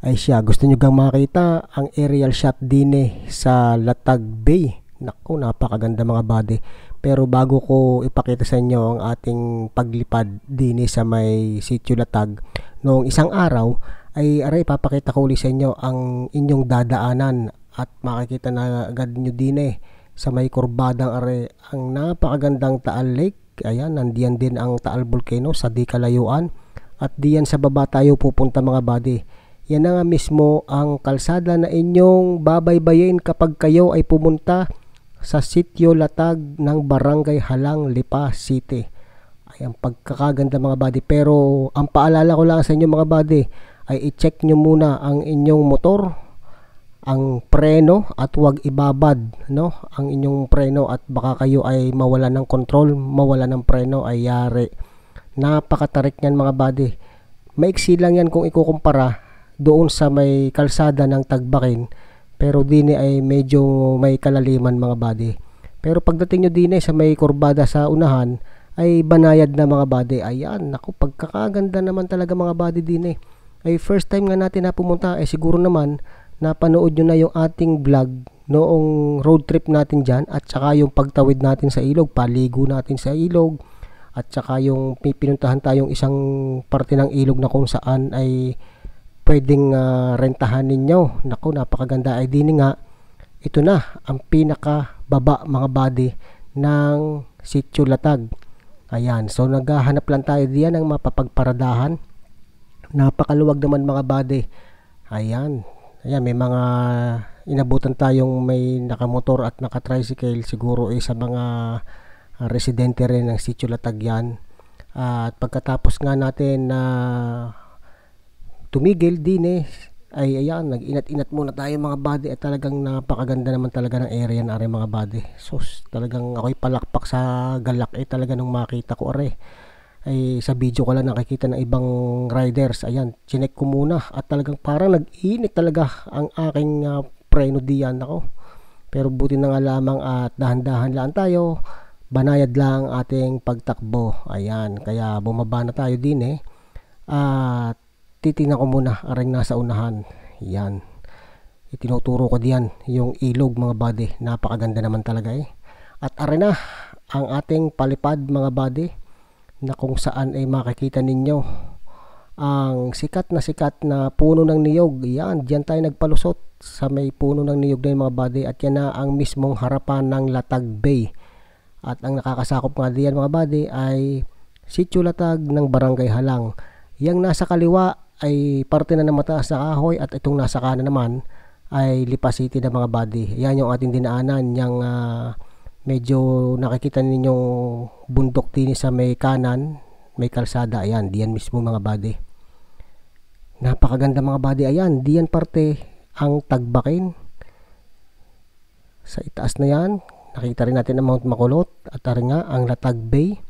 Ay siya, gusto nyo gang makita ang aerial shot din sa Latag Bay. Naku, napakaganda mga buddy. Pero bago ko ipakita sa inyo ang ating paglipad din sa may Sitio Latag, noong isang araw ay aray papakita ko ulit sa inyo ang inyong dadaanan at makikita na agad nyo din sa may kurbadang are ang napakagandang Taal Lake. Ayan, nandiyan din ang Taal Volcano sa di kalayuan at diyan sa baba tayo pupunta mga buddy. Yan na nga mismo ang kalsada na inyong babaybayin kapag kayo ay pumunta sa Sitio Latag ng Barangay Halang, Lipa City. Ay ang pagkakaganda mga buddy. Pero ang paalala ko lang sa inyo mga buddy ay i-check nyo muna ang inyong motor, ang preno at huwag ibabad no ang inyong preno at baka kayo ay mawala ng control, mawala ng preno ay yari. Napakatarik niyan mga buddy. Maiksi lang yan kung ikukumpara doon sa may kalsada ng Tagbakin, pero dini ay medyo may kalaliman mga buddy. Pero pagdating nyo dini sa may kurbada sa unahan ay banayad na mga buddy. Ayan, naku, pagkakaganda naman talaga mga buddy dini. Ay first time nga natin na pumunta, ay siguro naman napanood nyo na yung ating vlog noong road trip natin dyan at saka yung pagtawid natin sa ilog, paligo natin sa ilog at saka yung pinuntahan tayong isang parte ng ilog na kung saan ay pwedeng rentahan ninyo. Naku, napakaganda. Ay dini nga, ito na ang pinaka baba mga buddy ng Sitio Latag. Ayan, so naghahanap lang tayo diyan ng mapapagparadahan. Napakaluwag naman mga buddy. Ayan, ayan, may mga inabutan tayong may nakamotor at nakatricycle, siguro sa mga residente rin ng Sitio Latag yan. At pagkatapos nga natin na tumigil din ay ayan, nag-inat-inat muna tayo mga buddy at talagang napakaganda naman talaga ng area na mga buddy. So talagang ako'y palakpak sa galak talaga nung makita ko ay sa video ko lang nakikita ng ibang riders. Ayan, chinek ko muna at talagang parang nag-init talaga ang aking preno diyan ako. Pero buti na nga lamang at dahan-dahan lang tayo, banayad lang ating pagtakbo. Ayan, kaya bumaba na tayo din at titingnan ko muna aring nasa unahan. Yan, itinuturo ko diyan yung ilog mga buddy. Napakaganda naman talaga at are na ang ating palipad mga buddy na kung saan ay makikita ninyo ang sikat na puno ng niyog. Yan, diyan tayo nagpalusot sa may puno ng niyog na yung mga buddy at yan na ang mismong harapan ng Latag Bay. At ang nakakasakop nga diyan mga buddy ay Sitio Latag ng Barangay Halang. Yang nasa kaliwa ay parte na ng mataas na kahoy at itong nasa kanan naman ay Lipa City na mga buddy. Yan yung ating dinaanan, yung medyo nakikita ninyong bundok din sa may kanan, may kalsada. Ayan, diyan mismo mga buddy. Napakaganda mga buddy. Ayan, diyan parte ang Tagbakin. Sa itaas na yan, nakita rin natin ang Mount Makulot at nga ang Latag Bay.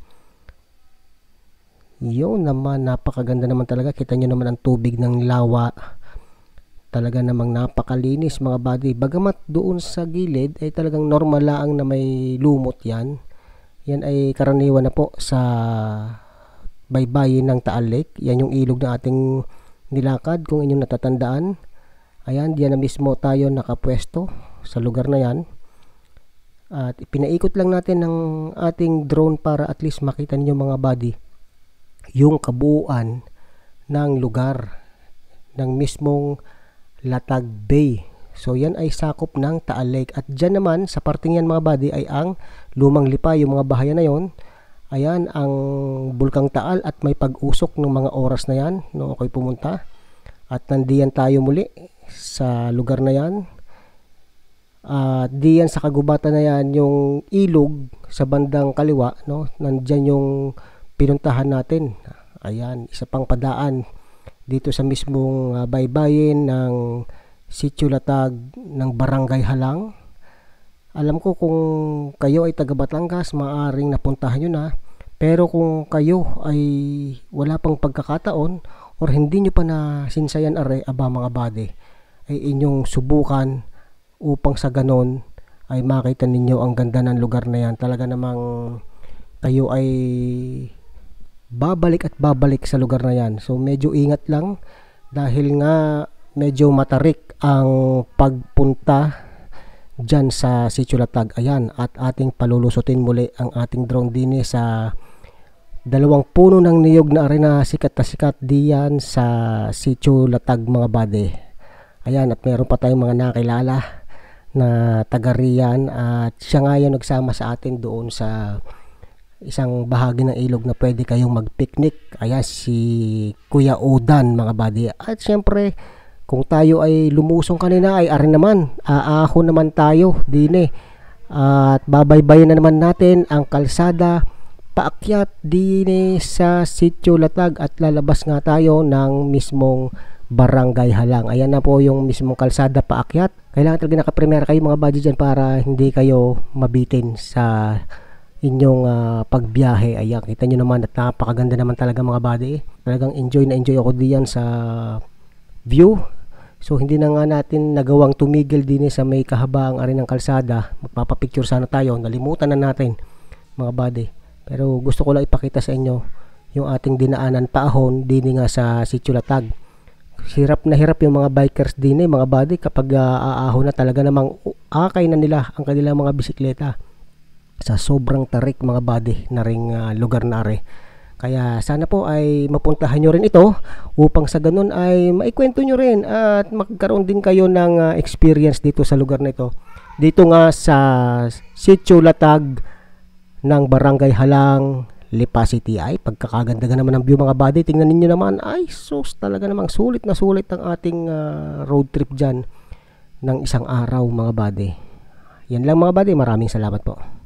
Yun naman, napakaganda naman talaga. Kita nyo naman ang tubig ng lawa. Talaga namang napakalinis mga buddy. Bagamat doon sa gilid ay talagang normal lang na may lumot yan. Yan ay karaniwan na po sa baybayin ng Taal Lake. Yan yung ilog na ating nilakad kung inyong natatandaan. Ayan, diyan na mismo tayo nakapwesto sa lugar na yan. At pinaikot lang natin ng ating drone para at least makita niyo mga buddy yung kabuuan ng lugar ng mismong Latag Bay. So yan ay sakop ng Taal Lake at dyan naman sa parting yan mga buddy ay ang Lumang Lipa, yung mga bahayan na yon. Ayan ang Bulkang Taal at may pag-usok ng mga oras na yan no ako'y pumunta at nandiyan tayo muli sa lugar na yan. At diyan sa kagubatan na yan yung ilog sa bandang kaliwa no, nandyan yung pinuntahan natin. Ayan, isa pang padaan dito sa mismong baybayin ng Sitio Latag ng Barangay Halang. Alam ko kung kayo ay taga Batangas, maaaring napuntahan nyo na. Pero kung kayo ay wala pang pagkakataon or hindi nyo pa na sinsayan aba mga buddy, ay inyong subukan upang sa ganon ay makita ninyo ang ganda ng lugar na yan. Talaga namang kayo ay babalik at babalik sa lugar na yan. So medyo ingat lang dahil nga medyo matarik ang pagpunta dyan sa Sitio Latag. Ayan, at ating palulusutin muli ang ating drone din sa dalawang puno ng niyog na arena, sikat na sikat diyan sa Sitio Latag mga buddy. Ayan, at meron pa tayong mga nakilala na taga riyan, at siya nga yung nagsama sa atin doon sa isang bahagi ng ilog na pwede kayong mag-picnic. Ayan, si Kuya Odan mga buddy. At syempre, kung tayo ay lumusong kanina ay arin naman, aaho naman tayo din at babaybayin na naman natin ang kalsada paakyat din sa Sitio Latag, at lalabas nga tayo ng mismong Barangay Halang. Ayan na po yung mismong kalsada paakyat. Kailangan talaga nakapremera kayo mga buddy dyan para hindi kayo mabitin sa inyong pagbiyahe. Ayan, kita nyo naman at napakaganda naman talaga mga buddy. Talagang enjoy na enjoy ako diyan sa view. So hindi na nga natin nagawang tumigil din sa may kahabaang arin ng kalsada. Magpapapicture sana tayo, nalimutan na natin mga buddy. Pero gusto ko lang ipakita sa inyo yung ating dinaanan paahon din nga sa Sitio Latag. Hirap na hirap yung mga bikers din mga buddy kapag aahon na, talaga namang akay na nila ang kanilang mga bisikleta sa sobrang tarik mga buddy na ring lugar na are. Kaya sana po ay mapuntahan nyo rin ito upang sa ganun ay maikwento nyo rin at magkaroon din kayo ng experience dito sa lugar na ito. Dito nga sa Sitio Latag ng Barangay Halang, Lipa City. Ay pagkakaganda naman ng view mga buddy. Tingnan ninyo naman, ay sus, talaga namang sulit na sulit ang ating road trip dyan ng isang araw mga buddy. Yan lang mga buddy, maraming salamat po.